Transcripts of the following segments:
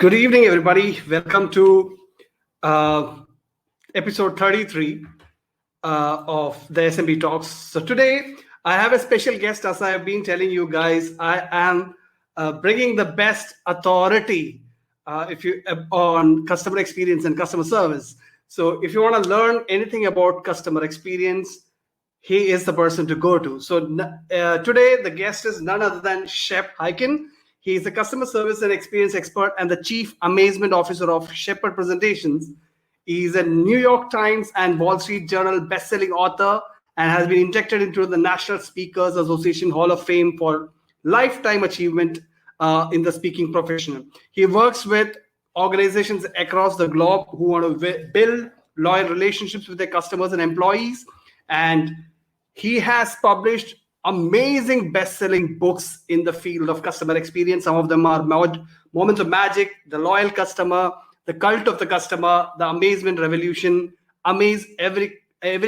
Good evening, everybody. Welcome to uh, episode 33 of the SMB Talks. So today I have a special guest. As I have been telling you guys, I am bringing the best authority on customer experience and customer service. So if you want to learn anything about customer experience, he is the person to go to. So today the guest is none other than Shep Hyken. He is the customer service and experience expert and the chief amazement officer of Shepard presentations. He is a New York Times and Wall Street Journal bestselling author and has been inducted into the National Speakers Association Hall of Fame for lifetime achievement in the speaking profession. He works with organizations across the globe who want to build loyal relationships with their customers and employees. And he has published amazing best-selling books in the field of customer experience. Some of them are Moments of Magic, The Loyal Customer, The Cult of the Customer, The Amazement Revolution, Amaze every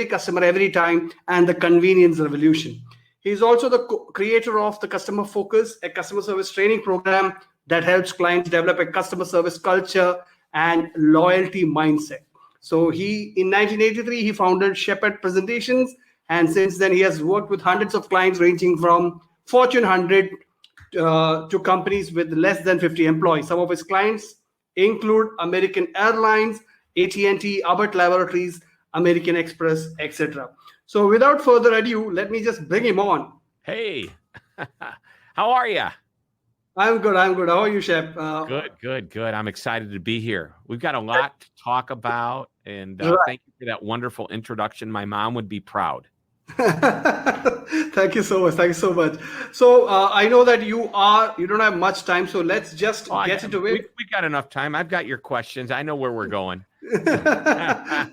customer every time, and The Convenience Revolution. He's also the creator of the Customer Focus, a customer service training program that helps clients develop a customer service culture and loyalty mindset. So in 1983, he founded Shepard Presentations, and since then, he has worked with hundreds of clients ranging from Fortune 100 to companies with less than 50 employees. Some of his clients include American Airlines, AT&T, Abbott Laboratories, American Express, etc. So without further ado, let me just bring him on. Hey, how are you? I'm good. How are you, Shep? Good. I'm excited to be here. We've got a lot to talk about, and thank you for that wonderful introduction. My mom would be proud. Thank you so much. So I know that you don't have much time, so let's just get into it. We got enough time. I've got your questions. I know where we're going.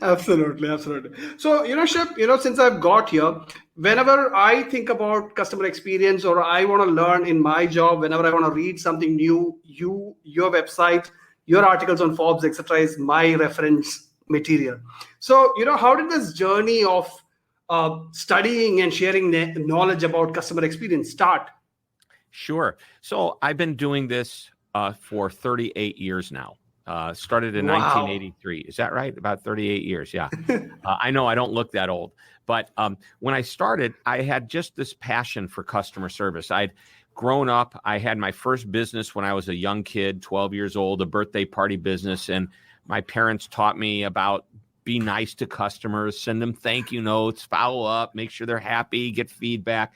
Absolutely. So, Shep, since I've got here, whenever I think about customer experience or I want to learn in my job, whenever I want to read something new, your website, your articles on Forbes, etc., is my reference material. So, how did this journey of studying and sharing knowledge about customer experience start? Sure. So I've been doing this for 38 years now. Started in 1983. Is that right? About 38 years. Yeah. I know I don't look that old, but when I started, I had just this passion for customer service. I'd grown up. I had my first business when I was a young kid, 12 years old, a birthday party business. And my parents taught me about be nice to customers, send them thank you notes, follow up, make sure they're happy, get feedback.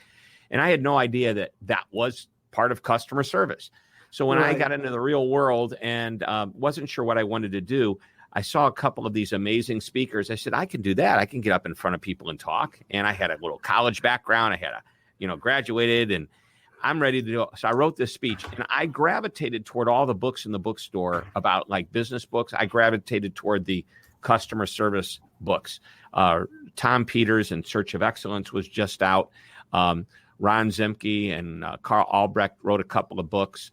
And I had no idea that was part of customer service. So when I got into the real world and wasn't sure what I wanted to do, I saw a couple of these amazing speakers. I said, I can do that. I can get up in front of people and talk. And I had a little college background. I had graduated, and I'm ready to do it. So I wrote this speech, and I gravitated toward all the books in the bookstore about like business books. I gravitated toward the customer service books. Tom Peters' In Search of Excellence was just out. Ron Zemke and Carl Albrecht wrote a couple of books.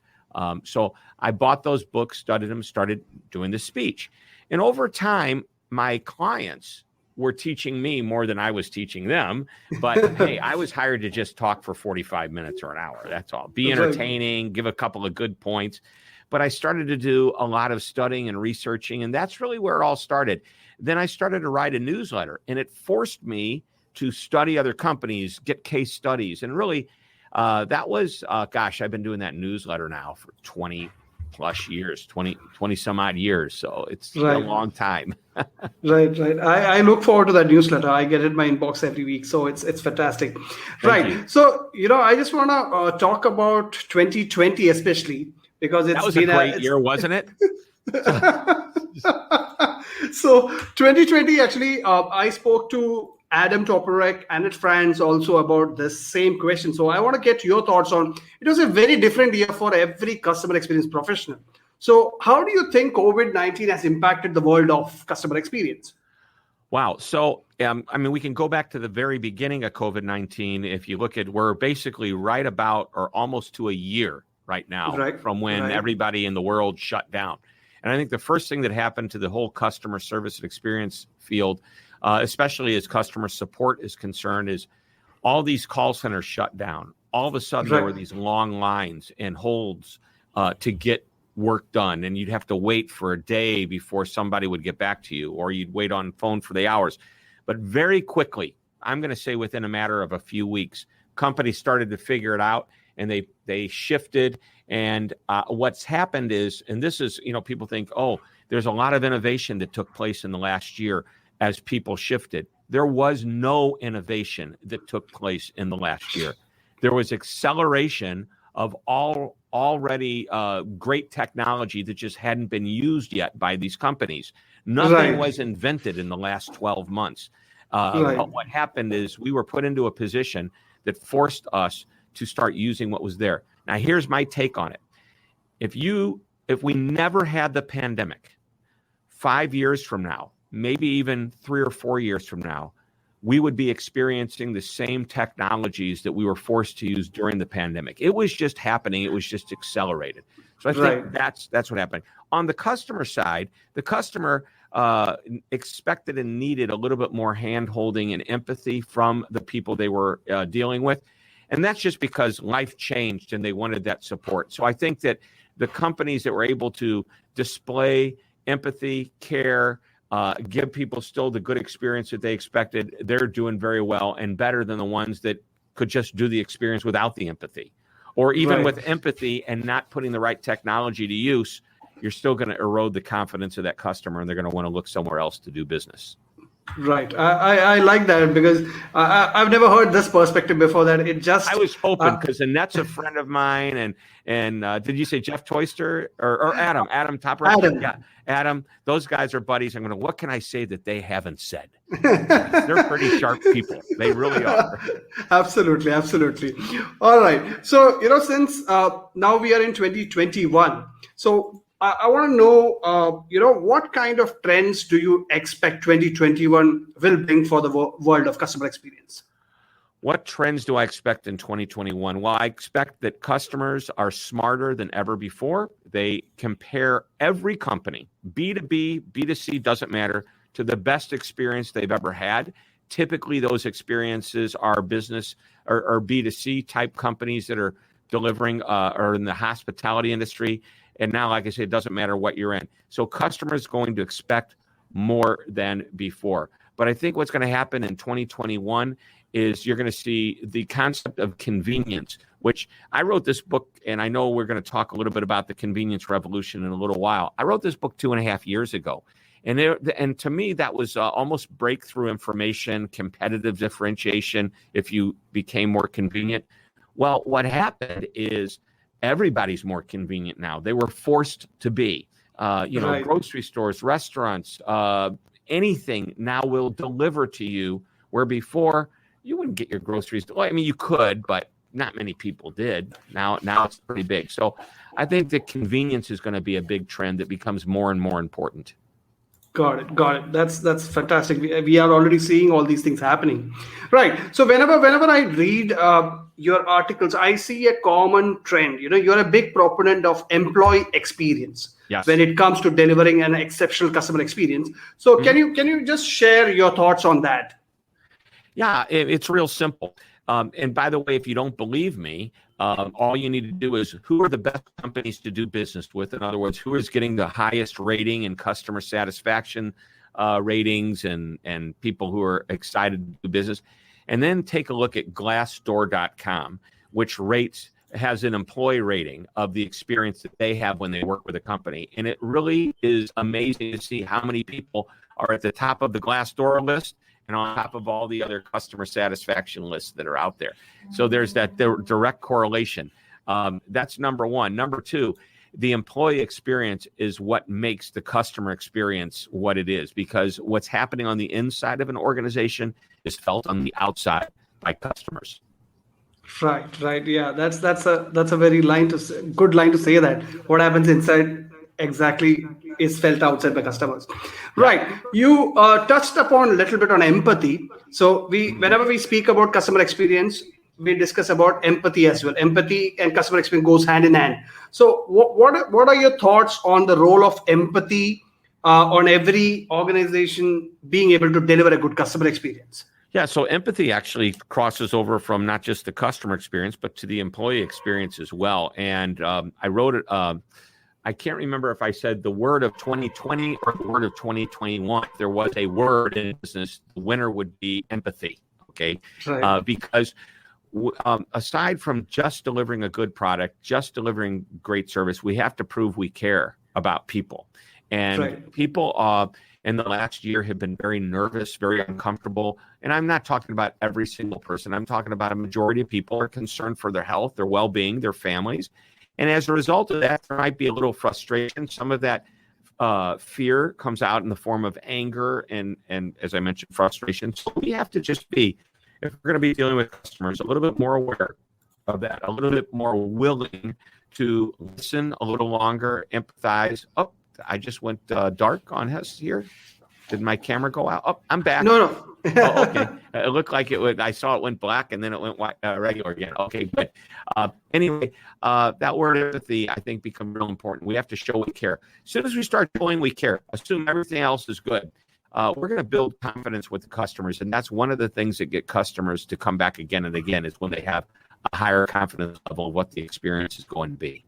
So I bought those books, studied them, started doing the speech. And over time, my clients were teaching me more than I was teaching them. But hey, I was hired to just talk for 45 minutes or an hour. That's all. Be entertaining, give a couple of good points. But I started to do a lot of studying and researching, and that's really where it all started. Then I started to write a newsletter, and it forced me to study other companies, get case studies. And really, that was, I've been doing that newsletter now for 20 plus years, 20 some odd years. So it's a long time. Right. I look forward to that newsletter. I get it in my inbox every week. So it's fantastic. Thank you. So, I just want to talk about 2020, especially because that was a great year, wasn't it? So 2020, actually, I spoke to Adam Toporek and his friends also about the same question. So I want to get your thoughts on, it was a very different year for every customer experience professional. So how do you think COVID-19 has impacted the world of customer experience? Wow. So, we can go back to the very beginning of COVID-19. If you look at, we're basically right about or almost to a year right now from when everybody in the world shut down. And I think the first thing that happened to the whole customer service and experience field, especially as customer support is concerned, is all these call centers shut down. All of a sudden, there were these long lines and holds to get work done, and you'd have to wait for a day before somebody would get back to you, or you'd wait on phone for the hours. But very quickly, I'm going to say within a matter of a few weeks, companies started to figure it out, and they shifted. And what's happened is, and this is, people think, oh, there's a lot of innovation that took place in the last year as people shifted. There was no innovation that took place in the last year. There was acceleration of already great technology that just hadn't been used yet by these companies. Nothing was invented in the last 12 months. But what happened is we were put into a position that forced us to start using what was there. Now, here's my take on it. If we never had the pandemic, 5 years from now, maybe even 3 or 4 years from now, we would be experiencing the same technologies that we were forced to use during the pandemic. It was just happening. It was just accelerated. So I think that's what happened. On the customer side, the customer expected and needed a little bit more hand-holding and empathy from the people they were dealing with. And that's just because life changed and they wanted that support. So I think that the companies that were able to display empathy, care, give people still the good experience that they expected, they're doing very well and better than the ones that could just do the experience without the empathy. Or even with empathy and not putting the right technology to use, you're still going to erode the confidence of that customer, and they're going to want to look somewhere else to do business. Right. I like that, because I've never heard this perspective before. That it just, I was hoping, because Annette's a friend of mine, and did you say Jeff Toyster or Adam Topper? Adam. Yeah, Adam. Those guys are buddies. I'm going to, what can I say that they haven't said? They're pretty sharp people. They really are. Absolutely. All right. So, since now we are in 2021, so I want to know, what kind of trends do you expect 2021 will bring for the world of customer experience? What trends do I expect in 2021? Well, I expect that customers are smarter than ever before. They compare every company, B2B, B2C, doesn't matter, to the best experience they've ever had. Typically, those experiences are business or B2C type companies that are delivering or in the hospitality industry. And now, like I said, it doesn't matter what you're in. So customers are going to expect more than before. But I think what's going to happen in 2021 is you're going to see the concept of convenience, which I wrote this book, and I know we're going to talk a little bit about the convenience revolution in a little while. I wrote this book 2.5 years ago. And to me, that was almost breakthrough information, competitive differentiation, if you became more convenient. Well, what happened is everybody's more convenient now. They were forced to be. Grocery stores, restaurants, anything now will deliver to you, where before you wouldn't get your groceries. Well, I mean, you could, but not many people did. Now it's pretty big. So I think that convenience is going to be a big trend that becomes more and more important. Got it. That's fantastic. We are already seeing all these things happening. Right. So whenever I read your articles, I see a common trend. You're a big proponent of employee experience. Yes. When it comes to delivering an exceptional customer experience. So can you just share your thoughts on that? Yeah, it's real simple. And by the way, if you don't believe me, all you need to do is, who are the best companies to do business with? In other words, who is getting the highest rating and customer satisfaction ratings and people who are excited to do business? And then take a look at Glassdoor.com, which has an employee rating of the experience that they have when they work with a company. And it really is amazing to see how many people are at the top of the Glassdoor list and on top of all the other customer satisfaction lists that are out there. So there's that direct correlation. That's number one. Number two, the employee experience is what makes the customer experience what it is, because what's happening on the inside of an organization is felt on the outside by customers. Right. Yeah, that's a very good line to say that what happens inside exactly is felt outside by customers. Right. You touched upon a little bit on empathy. So whenever we speak about customer experience, we discuss about empathy as well. Empathy and customer experience goes hand in hand. So what are your thoughts on the role of empathy on every organization being able to deliver a good customer experience? Yeah, so empathy actually crosses over from not just the customer experience, but to the employee experience as well. And I wrote I can't remember if I said the word of 2020 or the word of 2021. If there was a word in business, the winner would be empathy. Okay. Right. Because aside from just delivering a good product, just delivering great service, we have to prove we care about people. And Right. people in the last year have been very nervous, very uncomfortable. And I'm not talking about every single person. I'm talking about a majority of people are concerned for their health, their well-being, their families. And as a result of that, there might be a little frustration. Some of that fear comes out in the form of anger and as I mentioned, frustration. So we have to just be, if we're going to be dealing with customers, a little bit more aware of that, a little bit more willing to listen a little longer, empathize. Oh, I just went dark on us here. Did my camera go out? Oh, I'm back. No. Oh, okay. It looked like it would. I saw it went black and then it went white, regular again. Okay, good. Anyway, that word empathy, I think, becomes real important. We have to show we care. As soon as we start showing we care, assume everything else is good. We're going to build confidence with the customers, and that's one of the things that get customers to come back again and again is when they have a higher confidence level of what the experience is going to be.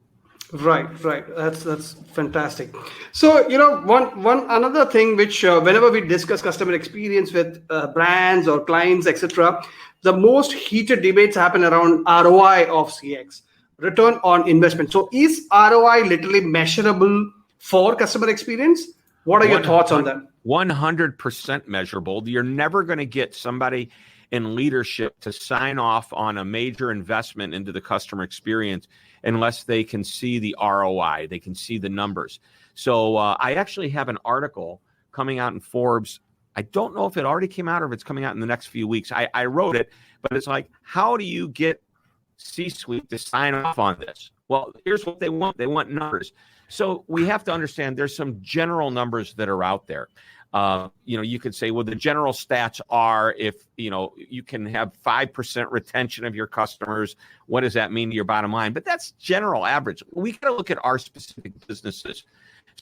Right. That's fantastic. So, one another thing which whenever we discuss customer experience with brands or clients, etc., the most heated debates happen around ROI of CX, return on investment. So, is ROI literally measurable for customer experience? What are your thoughts on that? 100% measurable. You're never going to get somebody in leadership to sign off on a major investment into the customer experience unless they can see the ROI, they can see the numbers. So I actually have an article coming out in Forbes. I don't know if it already came out or if it's coming out in the next few weeks. I wrote it, but it's like, how do you get C-suite to sign off on this? Well, here's what they want. They want numbers. So we have to understand there's some general numbers that are out there. You could say, well, the general stats are if, you can have 5% retention of your customers, what does that mean to your bottom line? But that's general average. We got to look at our specific businesses.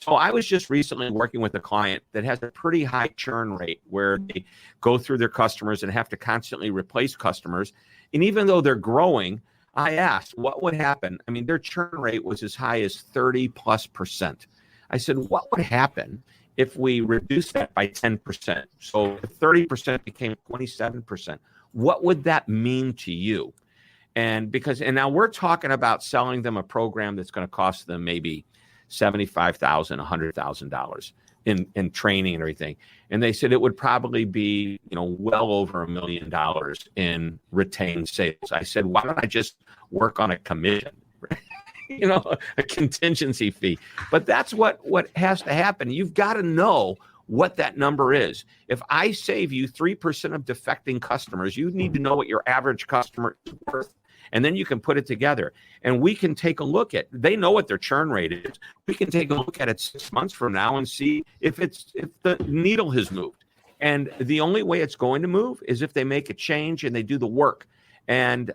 So I was just recently working with a client that has a pretty high churn rate where they go through their customers and have to constantly replace customers. And even though they're growing, I asked what would happen. I mean, their churn rate was as high as 30+%. I said, what would happen if we reduce that by 10%? So if 30% became 27%, what would that mean to you? And now we're talking about selling them a program that's going to cost them maybe $75,000, $100,000 in training and everything. And they said it would probably be, well over $1 million in retained sales. I said, why don't I just work on a commission? A contingency fee. But that's what has to happen. You've got to know what that number is. If I save you 3% of defecting customers, you need to know what your average customer is worth. And then you can put it together. And we can take a look at, they know what their churn rate is. We can take a look at it 6 months from now and see if the needle has moved. And the only way it's going to move is if they make a change and they do the work. And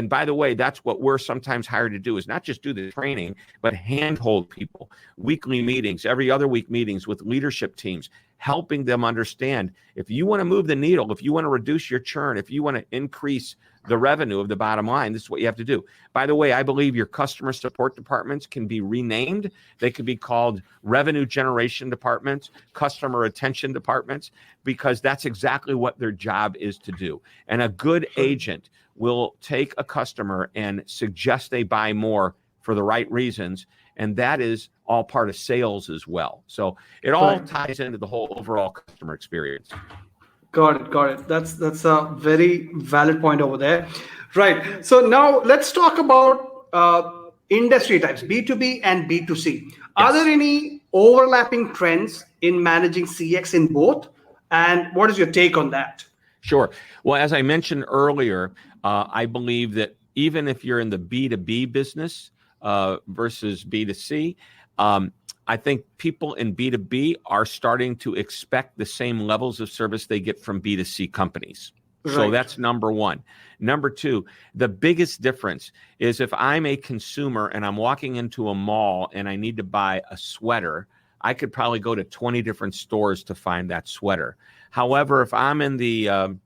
by the way, that's what we're sometimes hired to do, is not just do the training, but handhold people, weekly meetings, every other week meetings with leadership teams, helping them understand if you want to move the needle, if you want to reduce your churn, if you want to increase the revenue of the bottom line, this is what you have to do. By the way, I believe your customer support departments can be renamed. They could be called revenue generation departments, customer retention departments, because that's exactly what their job is to do. And a good agent will take a customer and suggest they buy more for the right reasons. And that is all part of sales as well. So it all ties into the whole overall customer experience. Got it. That's a very valid point over there. Right. So now let's talk about industry types, B2B and B2C. Yes. Are there any overlapping trends in managing CX in both? And what is your take on that? Sure. Well, as I mentioned earlier, I believe that even if you're in the B2B business versus B2C, I think people in B2B are starting to expect the same levels of service they get from B2C companies. Right. So that's number one. Number two, the biggest difference is if I'm a consumer and I'm walking into a mall and I need to buy a sweater, I could probably go to 20 different stores to find that sweater. However, if I'm in the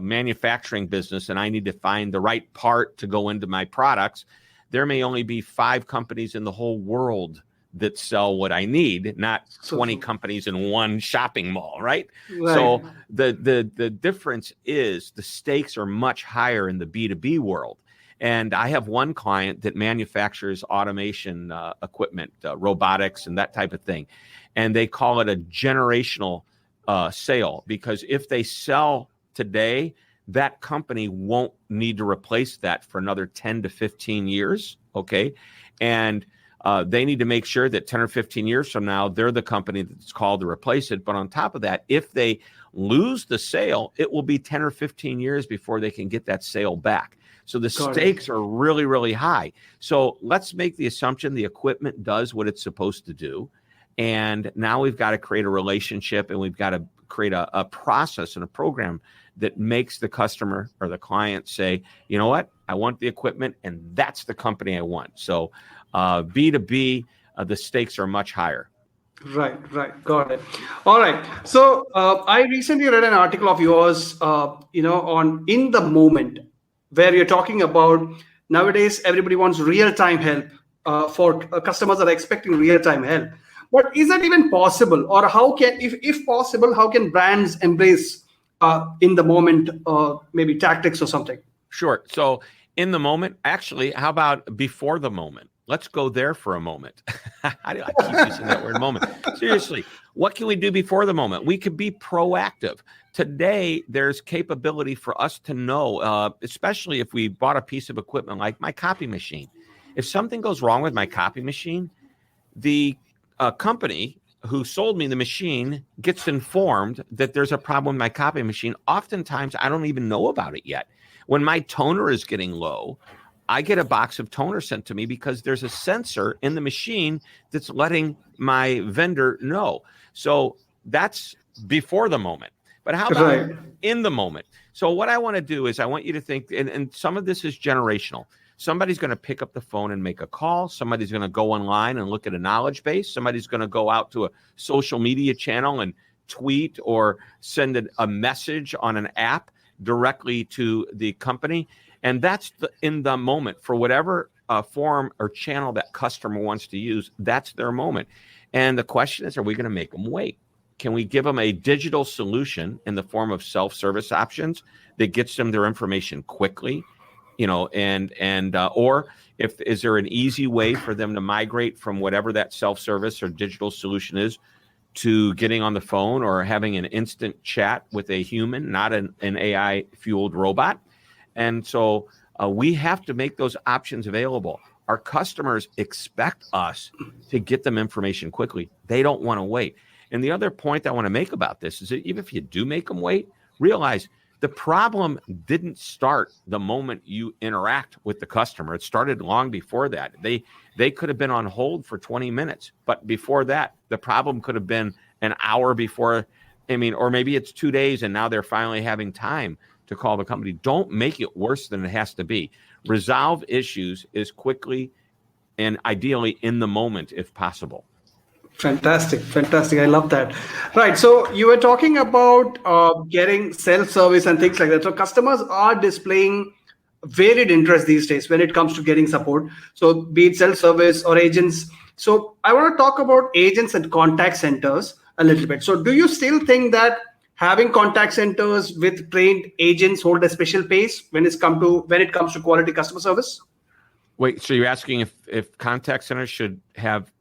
manufacturing business and I need to find the right part to go into my products, there may only be 5 companies in the whole world that sell what I need, not 20 companies in one shopping mall, right? So the difference is the stakes are much higher in the B2B world. And I have one client that manufactures automation equipment, robotics and that type of thing. And they call it a generational sale, because if they sell today, that company won't need to replace that for another 10 to 15 years, okay? And they need to make sure that 10 or 15 years from now, they're the company that's called to replace it. But on top of that, if they lose the sale, it will be 10 or 15 years before they can get that sale back. So the stakes are really, really high. So let's make the assumption the equipment does what it's supposed to do. And now we've got to create a relationship, and we've got to create a process and a program that makes the customer or the client say, you know what, I want the equipment, and that's the company I want. So B2B, the stakes are much higher. Right. Got it. All right. So I recently read an article of yours, on In the Moment, where you're talking about nowadays everybody wants real-time help for customers that are expecting real-time help. But is that even possible? Or how can, if possible, how can brands embrace in the moment, maybe tactics or something? Sure. So in the moment, actually, how about before the moment? Let's go there for a moment. I keep using that word moment. Seriously, what can we do before the moment? We could be proactive. Today, there's capability for us to know, especially if we bought a piece of equipment like my copy machine. If something goes wrong with my copy machine, the company who sold me the machine gets informed that there's a problem with my copy machine. Oftentimes, I don't even know about it yet. When my toner is getting low, I get a box of toner sent to me because there's a sensor in the machine that's letting my vendor know. So that's before the moment. But how about in the moment? So what I want to do is I want you to think, and some of this is generational. Somebody's going to pick up the phone and make a call. Somebody's going to go online and look at a knowledge base. Somebody's going to go out to a social media channel and tweet or send a message on an app directly to the company. And that's in the moment for whatever form or channel that customer wants to use. That's their moment. And the question is, are we going to make them wait? Can we give them a digital solution in the form of self-service options that gets them their information quickly? Or is there an easy way for them to migrate from whatever that self-service or digital solution is to getting on the phone or having an instant chat with a human, not an AI-fueled robot? And so we have to make those options available. Our customers expect us to get them information quickly. They don't want to wait. And the other point I want to make about this is that even if you do make them wait, realize the problem didn't start the moment you interact with the customer. It started long before that. They could have been on hold for 20 minutes, but before that, the problem could have been an hour before. Or maybe it's 2 days and now they're finally having time to call the company. Don't make it worse than it has to be. Resolve issues as quickly and ideally in the moment if possible. Fantastic. I love that. Right. So you were talking about getting self-service and things like that. So customers are displaying varied interest these days when it comes to getting support. So be it self-service or agents. So I want to talk about agents and contact centers a little bit. So do you still think that having contact centers with trained agents hold a special pace when it comes to quality customer service? Wait, so you're asking if contact centers should have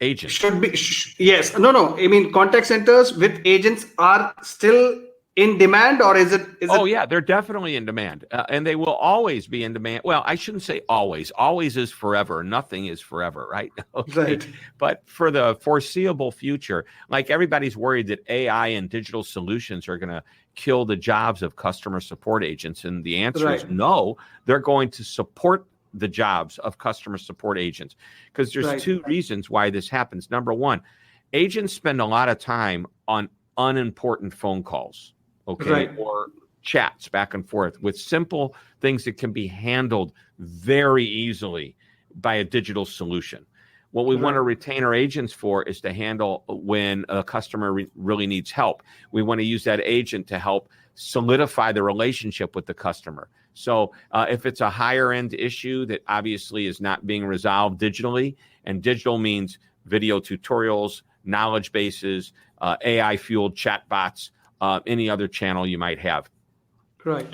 agents? Should be, yes. No. Contact centers with agents are still in demand, or is it? Yeah, they're definitely in demand, and they will always be in demand. Well, I shouldn't say always. Always is forever. Nothing is forever, right? Okay. Right. But for the foreseeable future, like everybody's worried that AI and digital solutions are going to kill the jobs of customer support agents, and the answer is no. They're going to support the jobs of customer support agents, because there's two reasons why this happens. Number one, agents spend a lot of time on unimportant phone calls, or chats back and forth with simple things that can be handled very easily by a digital solution. What we want to retain our agents for is to handle when a customer really needs help. We want to use that agent to help solidify the relationship with the customer. So if it's a higher end issue that obviously is not being resolved digitally, and digital means video tutorials, knowledge bases, AI fueled chatbots, any other channel you might have. Right.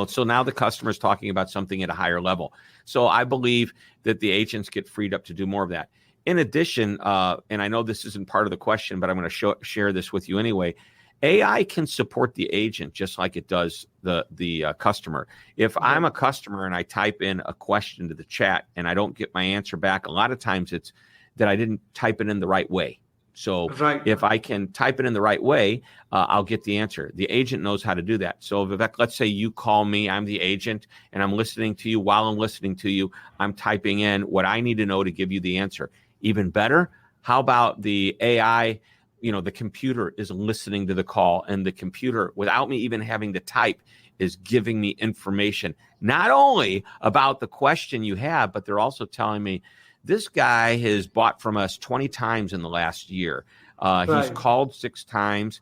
So now the customer is talking about something at a higher level. So I believe that the agents get freed up to do more of that. In addition, and I know this isn't part of the question, but I'm going to share this with you anyway. AI can support the agent just like it does the customer. If I'm a customer and I type in a question to the chat and I don't get my answer back, a lot of times it's that I didn't type it in the right way. So if I can type it in the right way, I'll get the answer. The agent knows how to do that. So Vivek, let's say you call me, I'm the agent, and I'm listening to you. While I'm listening to you, I'm typing in what I need to know to give you the answer. Even better, how about the AI? The computer is listening to the call, and the computer, without me even having to type, is giving me information, not only about the question you have, but they're also telling me, this guy has bought from us 20 times in the last year. He's called 6 times.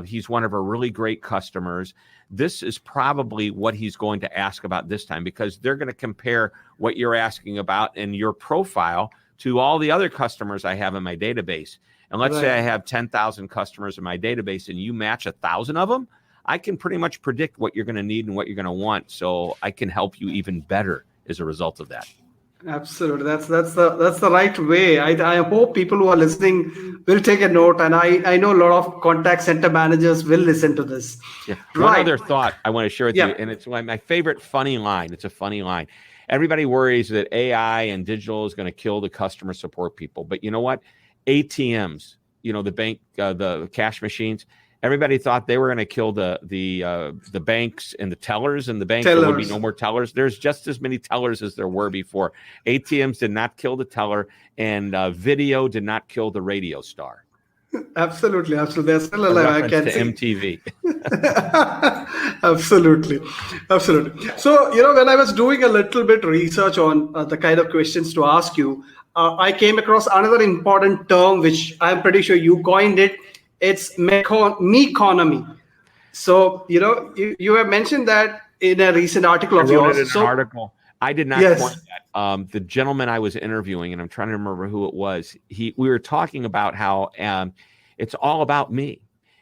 He's one of our really great customers. This is probably what he's going to ask about this time, because they're going to compare what you're asking about in your profile to all the other customers I have in my database. And let's say I have 10,000 customers in my database and you match 1,000 of them. I can pretty much predict what you're going to need and what you're going to want. So I can help you even better as a result of that. Absolutely. That's the right way. I hope people who are listening will take a note, and I know a lot of contact center managers will listen to this. Yeah. One other thought I want to share with you, and it's my favorite funny line. It's a funny line. Everybody worries that AI and digital is going to kill the customer support people. But you know what? ATMs, the bank, the cash machines, everybody thought they were going to kill the banks and the tellers, and the bank there would be no more tellers. There's just as many tellers as there were before. ATMs did not kill the teller, and video did not kill the radio star. Absolutely. They're still alive. I can to see. MTV. Absolutely. So, when I was doing a little bit research on the kind of questions to ask you, I came across another important term, which I'm pretty sure you coined it. It's meconomy. So, you have mentioned that in a recent article of yours. I wrote it in an article. I did not coin that. The gentleman I was interviewing, and I'm trying to remember who it was, we were talking about how it's all about me,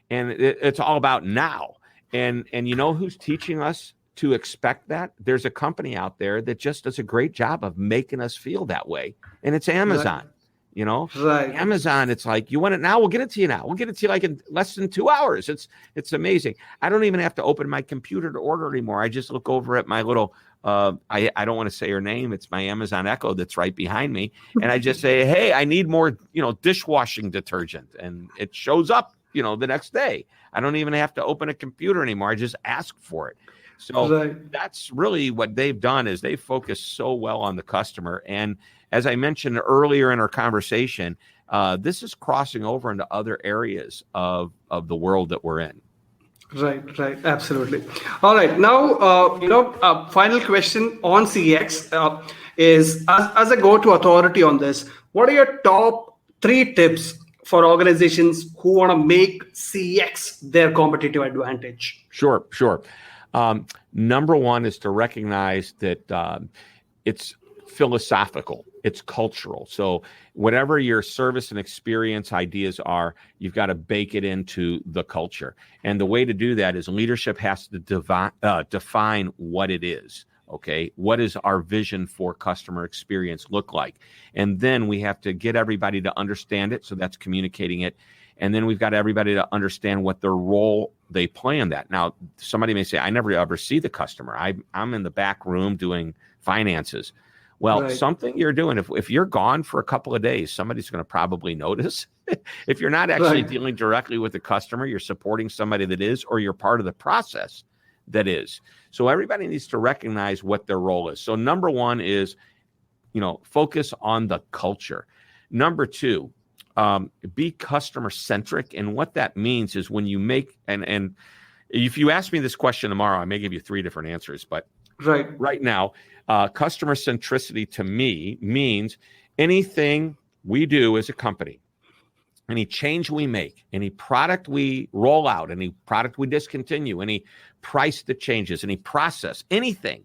and it's all about now. And you know who's teaching us to expect that? There's a company out there that just does a great job of making us feel that way, and it's Amazon. Amazon, it's like, you want it now? We'll get it to you now. We'll get it to you like in less than 2 hours. It's amazing. I don't even have to open my computer to order anymore. I just look over at my little, I don't want to say her name. It's my Amazon Echo that's right behind me. And I just say, hey, I need more, dishwashing detergent. And it shows up, the next day. I don't even have to open a computer anymore. I just ask for it. So that's really what they've done, is they focus so well on the customer. And as I mentioned earlier in our conversation, this is crossing over into other areas of the world that we're in. Right. Absolutely. All right. Now, final question on CX is, as a go-to authority on this, what are your top 3 tips for organizations who want to make CX their competitive advantage? Sure. Number one is to recognize that it's philosophical, it's cultural. So whatever your service and experience ideas are, you've got to bake it into the culture. And the way to do that is leadership has to define what it is. Okay, what does our vision for customer experience look like? And then we have to get everybody to understand it. So that's communicating it. And then we've got everybody to understand what their role they play in that. Now, somebody may say, I never ever see the customer. I'm in the back room doing finances. Well, something you're doing, if you're gone for a couple of days, somebody's going to probably notice. If you're not actually dealing directly with the customer, you're supporting somebody that is, or you're part of the process that is. So everybody needs to recognize what their role is. So number one is, focus on the culture. Number 2, be customer centric. And what that means is when you make, and if you ask me this question tomorrow, I may give you 3 different answers, but right now, customer centricity to me means anything we do as a company, any change we make, any product we roll out, any product we discontinue, any price that changes, any process, anything,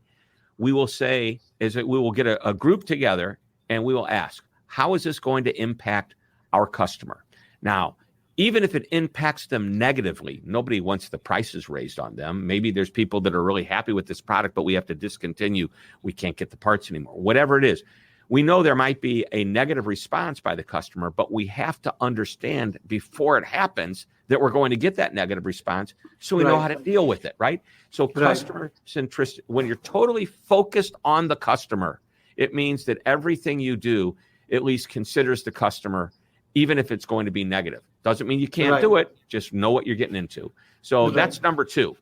we will say is that we will get a group together and we will ask, how is this going to impact our customer? Now, even if it impacts them negatively, nobody wants the prices raised on them. Maybe there's people that are really happy with this product, but we have to discontinue. We can't get the parts anymore. Whatever it is, we know there might be a negative response by the customer, but we have to understand before it happens that we're going to get that negative response so we know how to deal with it, right? So customer centricity, when you're totally focused on the customer, it means that everything you do at least considers the customer, even if it's going to be negative. Doesn't mean you can't do it, just know what you're getting into. So that's number 2.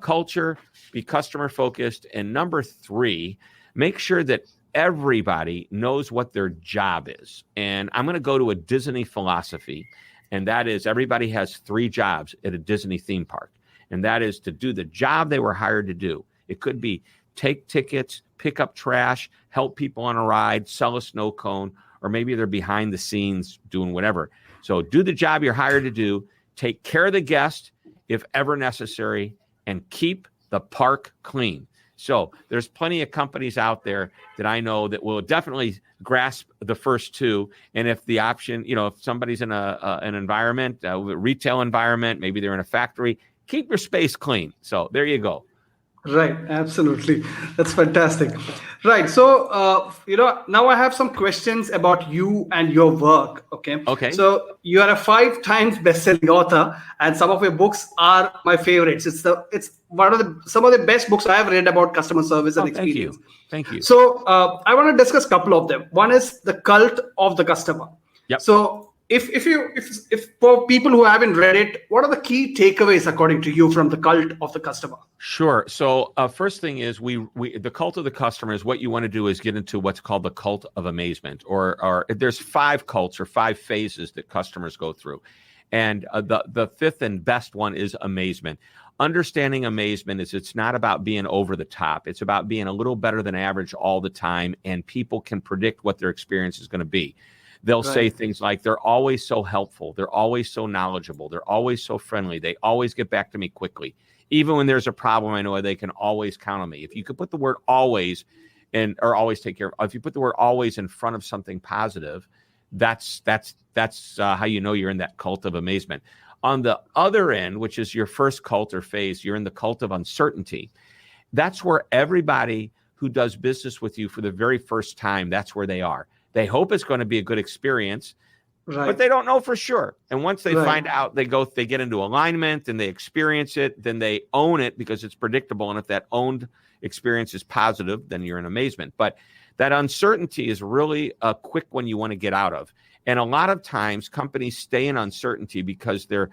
Culture, be customer focused. And number 3, make sure that everybody knows what their job is. And I'm going to go to a Disney philosophy, and that is everybody has 3 jobs at a Disney theme park. And that is to do the job they were hired to do. It could be take tickets, pick up trash, help people on a ride, sell a snow cone, or maybe they're behind the scenes doing whatever. So do the job you're hired to do, take care of the guest if ever necessary, and keep the park clean. So there's plenty of companies out there that I know that will definitely grasp the first 2. And if the option, if somebody's in an environment, a retail environment, maybe they're in a factory, keep your space clean. So there you go. Right, absolutely. That's fantastic. Right. So, now I have some questions about you and your work. Okay. So you are a 5 times best-selling author, and some of your books are my favorites. It's one of some of the best books I have read about customer service and experience. Thank you. So I want to discuss a couple of them. One is the cult of the customer. Yep. So if for people who haven't read it, what are the key takeaways according to you from the cult of the customer? Sure. So first thing is the cult of the customer is what you want to do is get into what's called the cult of amazement, or there's 5 cults or 5 phases that customers go through. And the 5th and best one is amazement. Understanding amazement is it's not about being over the top. It's about being a little better than average all the time, and people can predict what their experience is going to be. They'll say things like, they're always so helpful. They're always so knowledgeable. They're always so friendly. They always get back to me quickly. Even when there's a problem, I know they can always count on me. If you could put the word always or always take care of, if you put the word always in front of something positive, that's how you know you're in that cult of amazement. On the other end, which is your first cult or phase, you're in the cult of uncertainty. That's where everybody who does business with you for the very first time, that's where they are. They hope it's going to be a good experience, but they don't know for sure. And once they find out, they get into alignment and they experience it, then they own it because it's predictable. And if that owned experience is positive, then you're in amazement. But that uncertainty is really a quick one you want to get out of. And a lot of times companies stay in uncertainty because their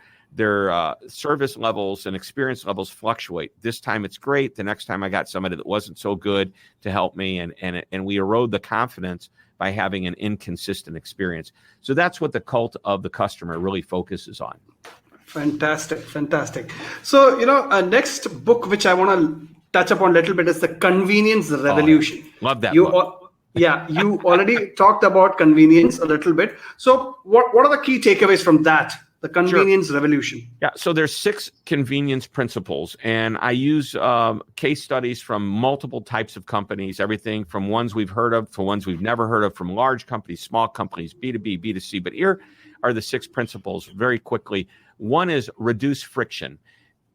service levels and experience levels fluctuate. This time it's great. The next time I got somebody that wasn't so good to help me. And we erode the confidence by having an inconsistent experience. So that's what the cult of the customer really focuses on. Fantastic. So, next book, which I want to touch upon a little bit, is the Convenience Revolution. Love that book. You already talked about convenience a little bit. So what are the key takeaways from that? The Convenience Revolution. Yeah, so there's 6 convenience principles, and I use case studies from multiple types of companies, everything from ones we've heard of to ones we've never heard of, from large companies, small companies, B2B, B2C. But here are the 6 principles very quickly. One is reduce friction.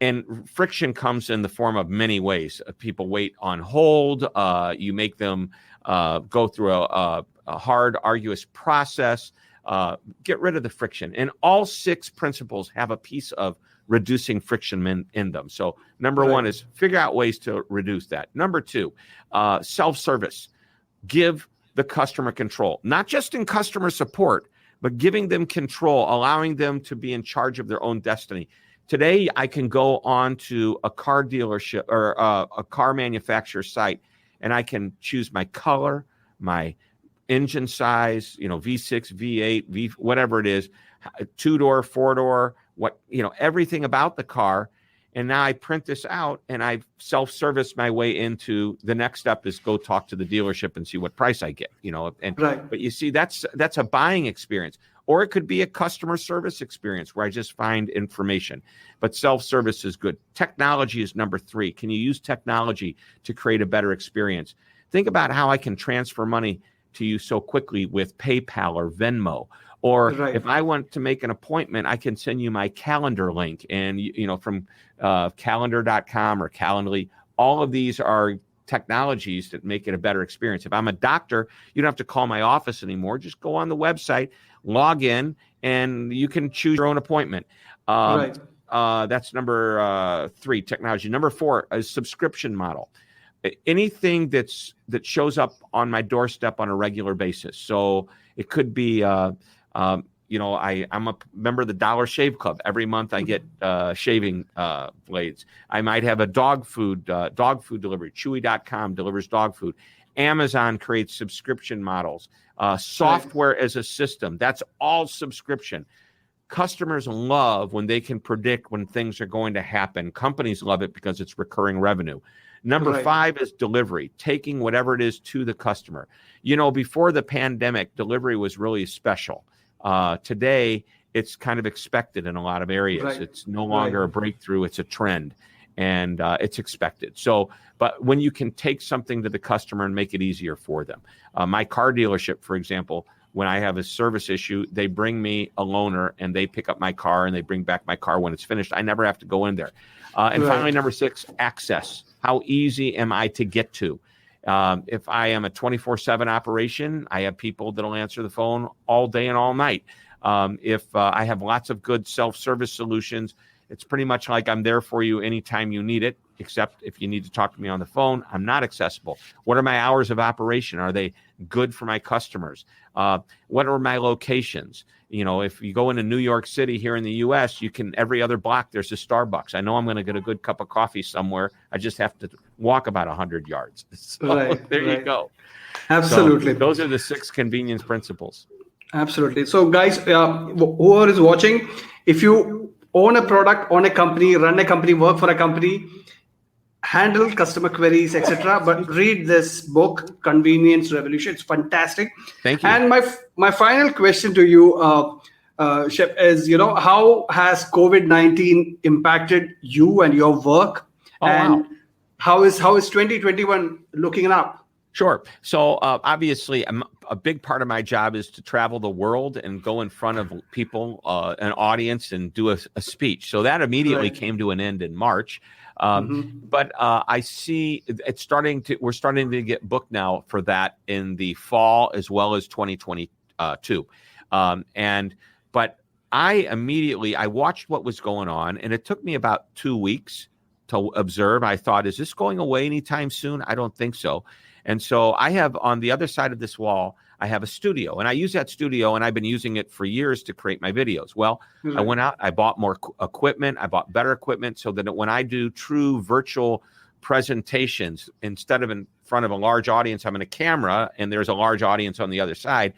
And friction comes in the form of many ways. People wait on hold. You make them go through a hard, arduous process. Get rid of the friction. And all 6 principles have a piece of reducing friction in them. So number 1 is figure out ways to reduce that. Number 2, self-service. Give the customer control, not just in customer support, but giving them control, allowing them to be in charge of their own destiny. Today, I can go on to a car dealership or a car manufacturer site, and I can choose my color, my engine size, V6, V8, whatever it is, 2-door, 4-door, everything about the car. And now I print this out and I self-service my way into the next step is go talk to the dealership and see what price I get, but you see, that's a buying experience, or it could be a customer service experience where I just find information, but self-service is good. Technology is number 3. Can you use technology to create a better experience? Think about how I can transfer money to you so quickly with PayPal or Venmo. Or if I want to make an appointment, I can send you my calendar link, and from calendar.com or Calendly. All of these are technologies that make it a better experience. If I'm a doctor, you don't have to call my office anymore. Just go on the website, log in, and you can choose your own appointment. That's number 3, technology. Number 4 is subscription model. Anything that shows up on my doorstep on a regular basis. So it could be, I'm a member of the Dollar Shave Club. Every month I get shaving blades. I might have a dog food delivery. Chewy.com delivers dog food. Amazon creates subscription models. Software as a system. That's all subscription. Customers love when they can predict when things are going to happen. Companies love it because it's recurring revenue. Number 5 is delivery, taking whatever it is to the customer. Before the pandemic, delivery was really special. Today, it's kind of expected in a lot of areas. It's no longer a breakthrough, it's a trend, and it's expected. So, but when you can take something to the customer and make it easier for them. My car dealership, for example, when I have a service issue, they bring me a loaner and they pick up my car and they bring back my car when it's finished. I never have to go in there. And finally, number 6, access. How easy am I to get to? If I am a 24/7 operation, I have people that'll answer the phone all day and all night. If I have lots of good self-service solutions, it's pretty much like I'm there for you anytime you need it, except if you need to talk to me on the phone, I'm not accessible. What are my hours of operation? Are they good for my customers? What are my locations? If you go into New York City here in the U.S., every other block, there's a Starbucks. I know I'm going to get a good cup of coffee somewhere. I just have to walk about 100 yards. So there you go. Absolutely. So those are the 6 convenience principles. Absolutely. So guys, whoever is watching, if you own a product, own a company, run a company, work for a company, handle customer queries, etc., but read this book, Convenience Revolution. It's fantastic. Thank you. And my final question to you, Shep, is how has COVID-19 impacted you and your work? Wow. How is 2021 looking up? Sure. So obviously, a big part of my job is to travel the world and go in front of people, an audience, and do a speech. So that immediately came to an end in March. But I see we're starting to get booked now for that in the fall as well as 2022. But I watched what was going on, and it took me about 2 weeks to observe. I thought, is this going away anytime soon? I don't think so. And so I have on the other side of this wall, I have a studio, and I use that studio, and I've been using it for years to create my videos. Well, I went out, I bought more equipment, I bought better equipment so that when I do true virtual presentations, instead of in front of a large audience, I'm in a camera and there's a large audience on the other side,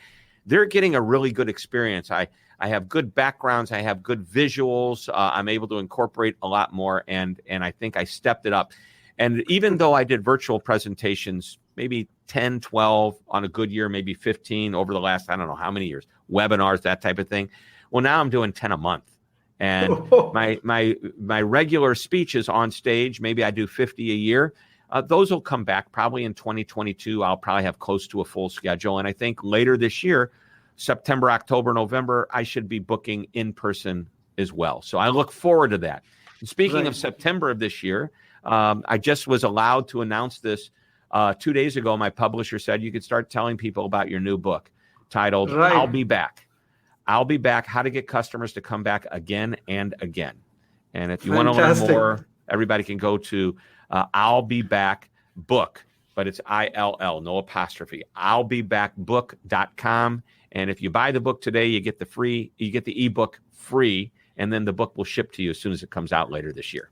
they're getting a really good experience. I have good backgrounds, I have good visuals, I'm able to incorporate a lot more, and I think I stepped it up. And even though I did virtual presentations, maybe 10, 12 on a good year, maybe 15 over the last, I don't know how many years, webinars, that type of thing. Well, now I'm doing 10 a month. And my regular speeches on stage, maybe I do 50 a year. Those will come back probably in 2022. I'll probably have close to a full schedule. And I think later this year, September, October, November, I should be booking in person as well. So I look forward to that. And speaking of September of this year, I just was allowed to announce this 2 days ago. My publisher said you could start telling people about your new book titled I'll Be Back. I'll Be Back, How to Get Customers to Come Back Again and Again. And if you want to learn more, everybody can go to I'll Be Back Book, but it's ILL, no apostrophe, I'llBeBackBook.com. And if you buy the book today, you get the ebook free, and then the book will ship to you as soon as it comes out later this year.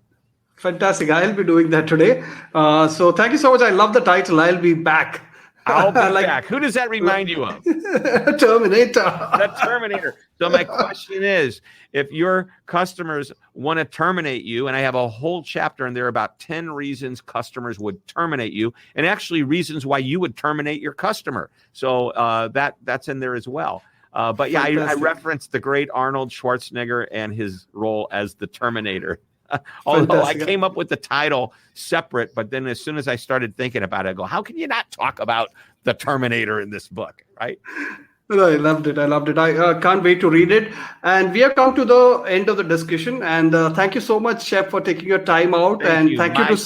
Fantastic. I'll be doing that today. So thank you so much. I love the title, I'll Be Back. I'll be back. Who does that remind you of? Terminator. The Terminator. So my question is, if your customers want to terminate you, and I have a whole chapter in there about 10 reasons customers would terminate you, and actually reasons why you would terminate your customer. So that's in there as well. But yeah, I referenced the great Arnold Schwarzenegger and his role as the Terminator. Although I came up with the title separate, but then as soon as I started thinking about it, I go, how can you not talk about the Terminator in this book, right? No, I loved it. I can't wait to read it. And we have come to the end of the discussion. And thank you so much, Shep, for taking your time out. Thank you to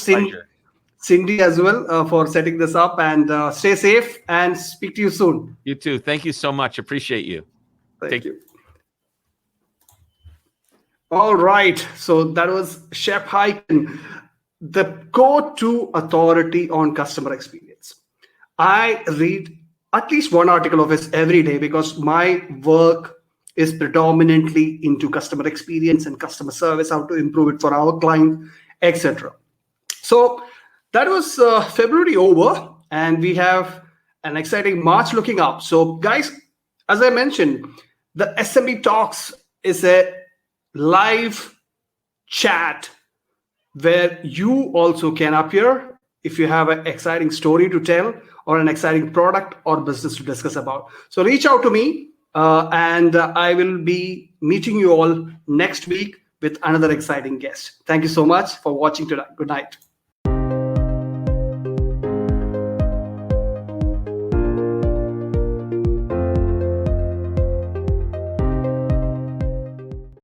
Cindy as well for setting this up. And stay safe and speak to you soon. You too. Thank you so much. Appreciate you. Thank you. All right. So that was Shep Hyken, the go-to authority on customer experience. I read at least one article of his every day because my work is predominantly into customer experience and customer service, how to improve it for our client, etc. So that was February over, and we have an exciting March looking up. So guys, as I mentioned, the SMB Talks is a live chat where you also can appear if you have an exciting story to tell or an exciting product or business to discuss about. So reach out to me and I will be meeting you all next week with another exciting guest. Thank you so much for watching tonight. Good night.